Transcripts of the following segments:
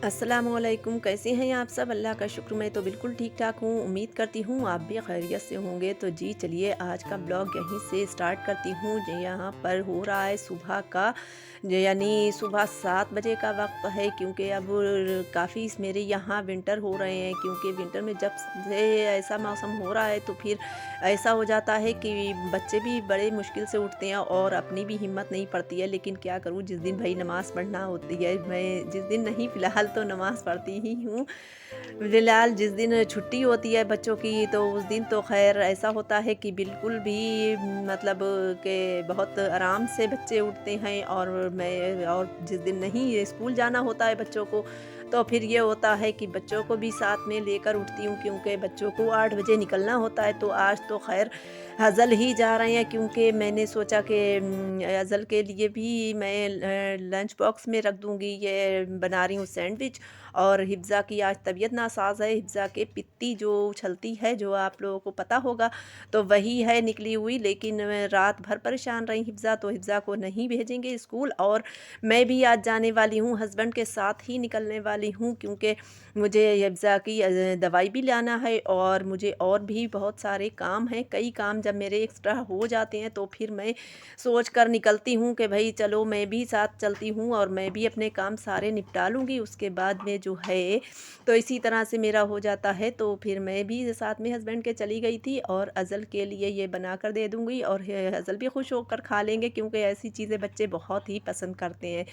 अस्सलामुअलैकुम, कैसे हैं आप सब? अल्लाह का शुक्र, मैं तो बिल्कुल ठीक-ठाक हूँ। उम्मीद करती हूँ आप भी खैरियत से होंगे। तो जी चलिए आज का ब्लॉग यहीं से स्टार्ट करती हूँ। जी यहाँ पर हो रहा है सुबह का यानी सुबह 7 बजे का वक्त है, क्योंकि अब काफ़ी मेरे यहाँ विंटर हो रहे हैं। क्योंकि विंटर में जब से ऐसा मौसम हो रहा है तो फिर ऐसा हो जाता है कि बच्चे भी बड़े मुश्किल से उठते हैं और अपनी भी हिम्मत नहीं पड़ती है। लेकिन क्या करूँ, जिस दिन भाई नमाज़ पढ़ना होती है, मैं जिस दिन नहीं फ़िलहाल तो नमाज़ पढ़ती ही हूँ। फ़िलहाल जिस दिन छुट्टी होती है बच्चों की तो उस दिन तो ख़ैर ऐसा होता है कि बिल्कुल भी मतलब कि बहुत आराम से बच्चे उठते हैं। और जिस दिन नहीं स्कूल जाना होता है बच्चों को, तो फिर ये होता है कि बच्चों को भी साथ में लेकर उठती हूँ, क्योंकि बच्चों को 8 बजे निकलना होता है। तो आज तो ख़ैर अज़ल ही जा रहे हैं, क्योंकि मैंने सोचा कि अज़ल के लिए भी मैं लंच बॉक्स में रख दूँगी। ये बना रही हूँ सैंडविच। और हिफ़्ज़ा की आज तबीयत नासाज़ है। हिफ़्ज़ा के पित्ती जो उछलती है, जो आप लोगों को पता होगा, तो वही है निकली हुई। लेकिन रात भर परेशान रही हिफ़्ज़ा, तो हिफ़्ज़ा को नहीं भेजेंगे स्कूल। और मैं भी आज जाने वाली हूँ, हस्बैंड के साथ ही निकलने वाली हूँ, क्योंकि मुझे हिफ़्ज़ा की दवाई भी लाना है और मुझे और भी बहुत सारे काम हैं। कई काम जब मेरे एक्स्ट्रा हो जाते हैं तो फिर मैं सोच कर निकलती हूँ कि भई चलो मैं भी साथ चलती हूँ और मैं भी अपने काम सारे निपटा लूँगी। उसके बाद में जो है तो इसी तरह से मेरा हो जाता है। तो फिर मैं भी साथ में हस्बैंड के चली गई थी और अज़ल के लिए ये बनाकर दे दूँगी और अज़ल भी खुश होकर खा लेंगे, क्योंकि ऐसी चीज़ें बच्चे बहुत ही पसंद करते हैं।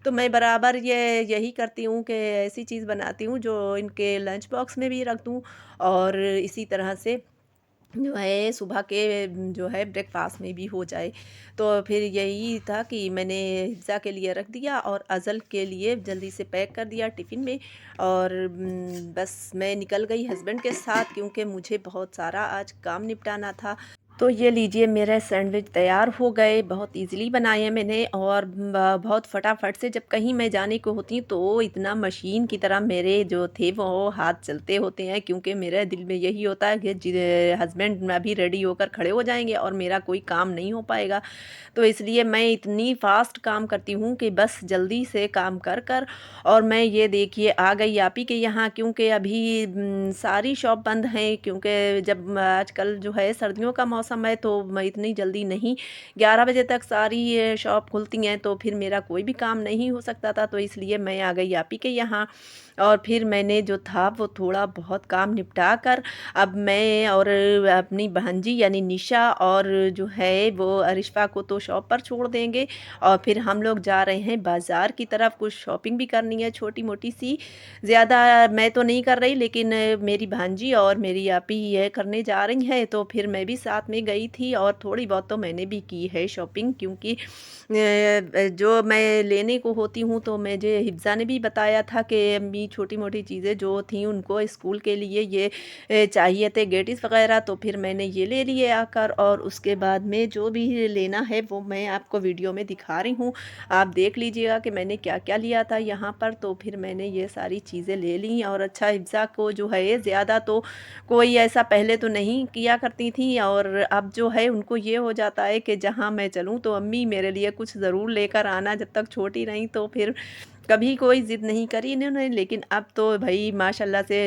तो मैं बराबर यही करती हूँ कि ऐसी चीज़ बनाती हूँ जो इनके लंच बॉक्स में भी रख दूँ और इसी तरह से जो है सुबह के जो है ब्रेकफ़ास्ट में भी हो जाए। तो फिर यही था कि मैंने हिफ़्ज़ा के लिए रख दिया और अज़ल के लिए जल्दी से पैक कर दिया टिफ़िन में। और बस मैं निकल गई हस्बैंड के साथ, क्योंकि मुझे बहुत सारा आज काम निपटाना था। तो ये लीजिए मेरे सैंडविच तैयार हो गए, बहुत ईज़िली बनाए हैं मैंने और बहुत फटाफट से जब कहीं मैं जाने को होती हूँ तो इतना मशीन की तरह मेरे जो थे वो हाथ चलते होते हैं, क्योंकि मेरे दिल में यही होता है कि हस्बैंड अभी रेडी होकर खड़े हो जाएँगे और मेरा कोई काम नहीं हो पाएगा। तो इसलिए मैं इतनी फ़ास्ट काम करती हूँ कि बस जल्दी से काम कर कर और मैं ये देखिए आ गई आप ही के यहाँ, क्योंकि अभी सारी शॉप बंद हैं। क्योंकि जब आजकल जो है सर्दियों का मौसम है तो मैं इतनी जल्दी नहीं, 11 बजे तक सारी ये शॉप खुलती हैं, तो फिर मेरा कोई भी काम नहीं हो सकता था। तो इसलिए मैं आ गई आप ही के यहाँ और फिर मैंने जो था वो थोड़ा बहुत काम निपटा कर अब मैं और अपनी भांजी यानी निशा और जो है वो अरिशफ़ा को तो शॉप पर छोड़ देंगे और फिर हम लोग जा रहे हैं बाज़ार की तरफ। कुछ शॉपिंग भी करनी है छोटी-मोटी सी, ज़्यादा मैं तो नहीं कर रही, लेकिन मेरी भांजी और मेरी आपी ये करने जा रही हैं। तो फिर मैं भी साथ में गई थी और थोड़ी बहुत तो मैंने भी की है शॉपिंग, क्योंकि जो मैं लेने को होती हूँ तो मुझे हिफ्ज़ा ने भी बताया था कि अम्मी छोटी-मोटी चीज़ें जो थी उनको स्कूल के लिए ये चाहिए थे गेटिस वग़ैरह, तो फिर मैंने ये ले लिए आकर और उसके बाद में जो भी लेना है वो मैं आपको वीडियो में दिखा रही हूँ। आप देख लीजिएगा कि मैंने क्या-क्या लिया था यहाँ पर। तो फिर मैंने ये सारी चीज़ें ले ली और अच्छा हिफ्ज़ा को जो है ज़्यादा तो कोई ऐसा पहले तो नहीं किया करती थी और अब जो है उनको ये हो जाता है कि जहाँ मैं चलूँ तो अम्मी मेरे लिए कुछ ज़रूर लेकर आना। जब तक छोटी रहीं तो फिर कभी कोई ज़िद नहीं करी इन्होंने, लेकिन अब तो भई माशाल्लाह से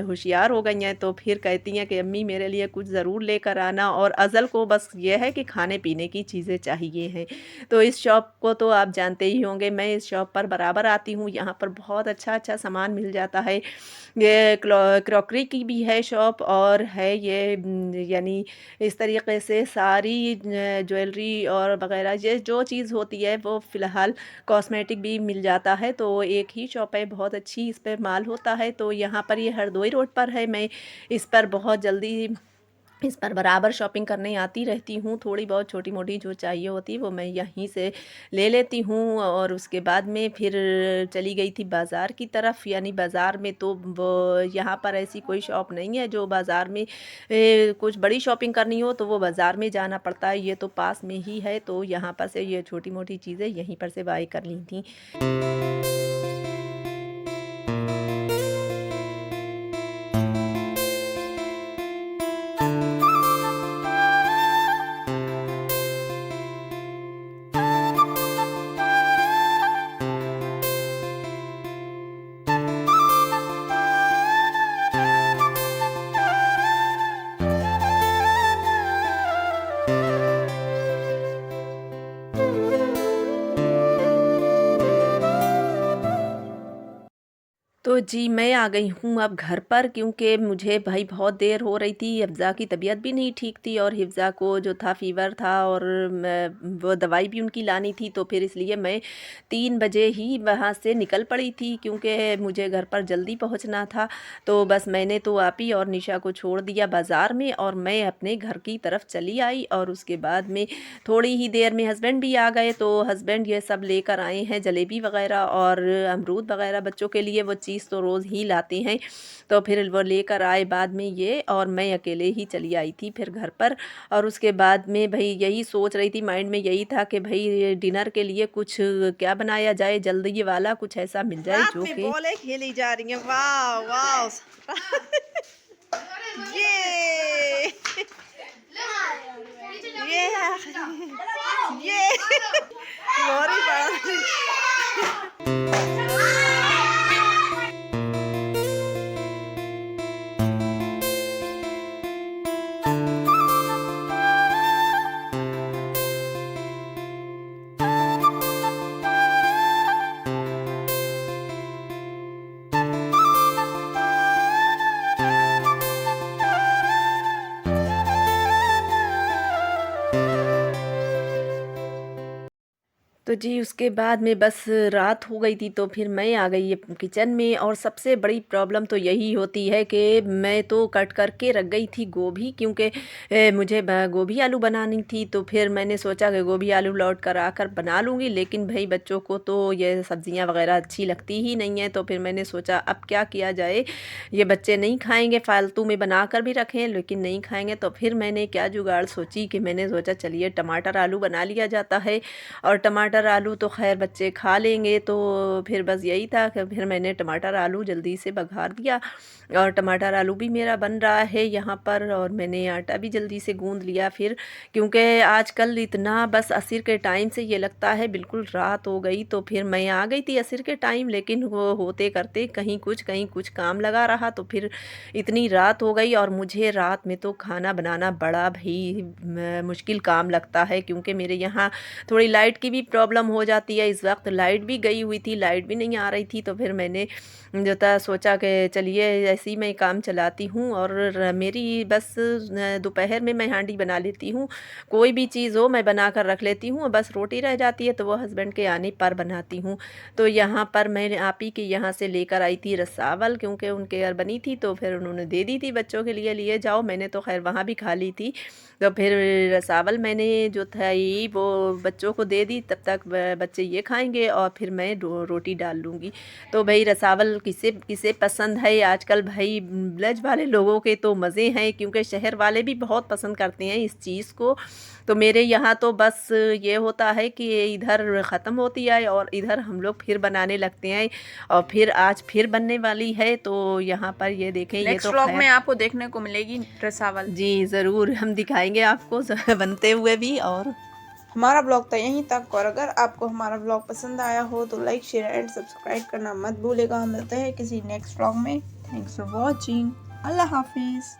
होशियार हो गई हैं, तो फिर कहती हैं कि अम्मी मेरे लिए कुछ ज़रूर लेकर आना। और अज़ल को बस ये है कि खाने-पीने की चीज़ें चाहिए हैं। तो इस शॉप को तो आप जानते ही होंगे, मैं इस शॉप पर बराबर आती हूँ, यहाँ पर बहुत अच्छा-अच्छा सामान मिल जाता है। ये क्रॉकरी की भी है शॉप और है ये यानी इस तरीके से सारी ज्वेलरी और वग़ैरह ये जो चीज़ होती है वो फ़िलहाल कॉस्मेटिक भी मिल जाता है। तो एक ही शॉप है, बहुत अच्छी इस पे माल होता है। तो यहाँ पर ये हरदोई रोड पर है। मैं इस पर बहुत जल्दी इस पर बराबर शॉपिंग करने आती रहती हूँ। थोड़ी बहुत छोटी-मोटी जो चाहिए होती है वो मैं यहीं से ले लेती हूँ और उसके बाद में फिर चली गई थी बाज़ार की तरफ। यानी बाज़ार में तो वो यहाँ पर ऐसी कोई शॉप नहीं है जो बाज़ार में कुछ बड़ी शॉपिंग करनी हो तो वो बाज़ार में जाना पड़ता है। ये तो पास में ही है, तो यहाँ पर से ये छोटी-मोटी चीज़ें यहीं पर से बाय कर ली थी। तो जी, मैं आ गई हूँ अब घर पर क्योंकि मुझे भाई बहुत देर हो रही थी। हिफ़्ज़ा की तबीयत भी नहीं ठीक थी और हिफ़्ज़ा को जो था फ़ीवर था और मैं वो दवाई भी उनकी लानी थी, तो फिर इसलिए मैं 3 बजे ही वहाँ से निकल पड़ी थी क्योंकि मुझे घर पर जल्दी पहुँचना था। तो बस मैंने तो आप ही और निशा को छोड़ दिया बाज़ार में और मैं अपने घर की तरफ चली आई और उसके बाद में थोड़ी ही देर में हस्बैंड भी आ गए। तो हस्बैंड ये सब लेकर आए हैं, जलेबी वग़ैरह और अमरूद वग़ैरह बच्चों के लिए, वो चीज़ तो रोज़ ही लाते हैं। तो फिर वो लेकर आए बाद में ये, और मैं अकेले ही चली आई थी फिर घर पर। और उसके बाद में भई यही सोच रही थी, माइंड में यही था कि भई डिनर के लिए कुछ क्या बनाया जाए, जल्दी वाला कुछ ऐसा मिल जाए रात जो में कि बॉलें खेली जा रही हैं। वाह वाह ये ये ये मोरी बड़ा तो जी, उसके बाद में बस रात हो गई थी तो फिर मैं आ गई किचन में। और सबसे बड़ी प्रॉब्लम तो यही होती है कि मैं तो कट करके रख गई थी गोभी, क्योंकि मुझे गोभी आलू बनानी थी। तो फिर मैंने सोचा कि गोभी आलू लौट कर आकर बना लूँगी, लेकिन भाई बच्चों को तो ये सब्ज़ियाँ वगैरह अच्छी लगती ही नहीं हैं। तो फिर मैंने सोचा अब क्या किया जाए, ये बच्चे नहीं खाएंगे, फालतू में बना कर भी रखें लेकिन नहीं खाएंगे। तो फिर मैंने क्या जुगाड़ सोची कि मैंने सोचा चलिए टमाटर आलू बना लिया जाता है। और टमाटर आलू तो खैर बच्चे खा लेंगे, तो फिर बस यही था कि फिर मैंने टमाटर आलू जल्दी से बघार दिया। और टमाटर आलू भी मेरा बन रहा है यहाँ पर, और मैंने आटा भी जल्दी से गूंद लिया फिर, क्योंकि आजकल इतना बस असर के टाइम से ये लगता है बिल्कुल रात हो गई। तो फिर मैं आ गई थी असर के टाइम, लेकिन वो होते करते कहीं कुछ काम लगा रहा, तो फिर इतनी रात हो गई। और मुझे रात में तो खाना बनाना बड़ा भाई मुश्किल काम लगता है, क्योंकि मेरे यहाँ थोड़ी लाइट की भी प्रॉब्लम हो जाती है। इस वक्त लाइट भी गई हुई थी, लाइट भी नहीं आ रही थी। तो फिर मैंने जो था सोचा कि चलिए ऐसे ही मैं काम चलाती हूँ। और मेरी बस दोपहर में मैं हांडी बना लेती हूँ, कोई भी चीज़ हो मैं बना कर रख लेती हूँ, बस रोटी रह जाती है तो वो हस्बैंड के आने पर बनाती हूँ। तो यहाँ पर मैंने आप ही के यहाँ से लेकर आई थी रसावल, क्योंकि उनके घर बनी थी तो फिर उन्होंने दे दी थी बच्चों के लिए जाओ। मैंने तो खैर वहाँ भी खा ली थी। तो फिर रसावल मैंने जो था ये वो बच्चों को दे दी, तब तक बच्चे ये खाएंगे और फिर मैं रोटी डाल लूँगी। तो भाई रसावल किसे किसे पसंद है आजकल, भाई ब्लज वाले लोगों के तो मज़े हैं, क्योंकि शहर वाले भी बहुत पसंद करते हैं इस चीज़ को। तो मेरे यहाँ तो बस ये होता है कि इधर ख़त्म होती है और इधर हम लोग फिर बनाने लगते हैं, और फिर आज फिर बनने वाली है। तो यहाँ पर ये देखें, ये नेक्स्ट तो व्लॉग खैर में आपको देखने को मिलेगी रसावल। जी ज़रूर हम दिखाएंगे आपको बनते हुए भी। और हमारा ब्लॉग तो यहीं तक, और अगर आपको हमारा ब्लॉग पसंद आया हो तो लाइक शेयर एंड सब्सक्राइब करना मत भूलेगा। मिलते हैं किसी नेक्स्ट ब्लॉग में। Thanks for watching. अल्लाह हाफिज़।